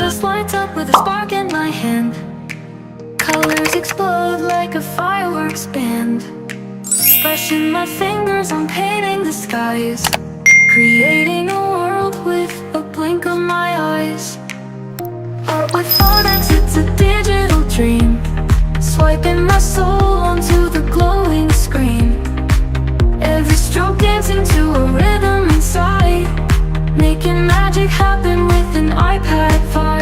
Canvas lights up with a spark in my hand. Colors explode like a fireworks band. Fresh in my fingers, I'm painting the skies, creating a world with a blink of my eyes. Art with phonics, it's a digital dream, swiping my soul onto the glowing screen. Every stroke dancing to a rhythm inside, making magic happen with an iPad vibe.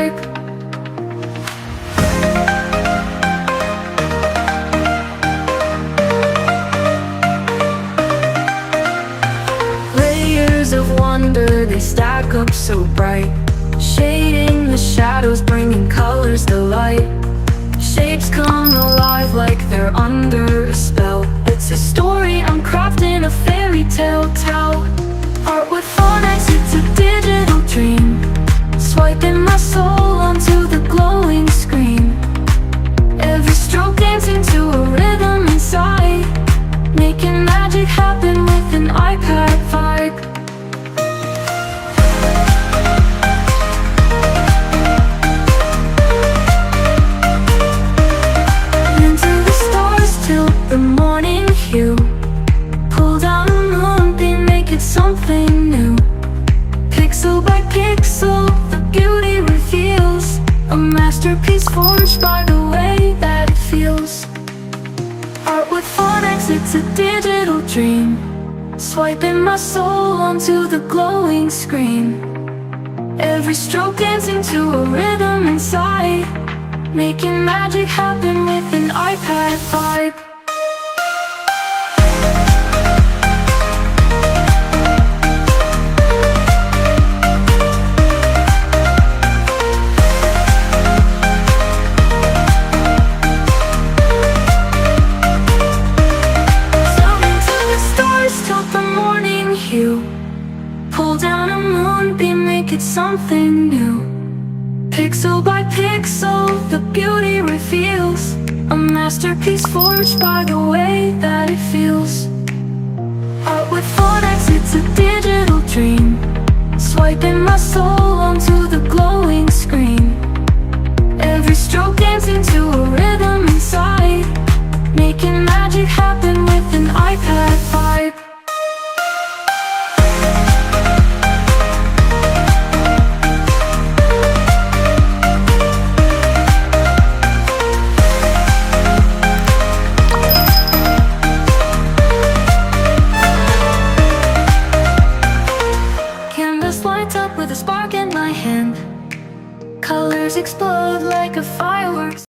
Layers of wonder, they stack up so bright, shading the shadows, bringing colors to light. Shapes come alive like they're under a spell. It's a story I'm crafting, a fairy tale tell. Art with phonics, it's a digital dream, swiping my soul onto the glowing screen. Every stroke dancing to a rhythm inside, making magic happen with an iPad vibe. The morning hue, pull down a moonbeam, make it something new. Pixel by pixel, the beauty reveals a masterpiece forged by the way that it feels. Art with phonics, it's a digital dream, swiping my soul onto the glowing screen. Every stroke dancing to a rhythm inside, making magic happen with an iPad vibe. Pull down a moonbeam, make it something new. Pixel by pixel, the beauty reveals a masterpiece forged by the way that it feels. Art with phonics, it's a digital dream, swiping my soul onto the glowing screen. Every stroke dancing to a rhythm inside, making magic happen with an iPad vibe. Lights up with a spark in my hand. Colors explode like a fireworks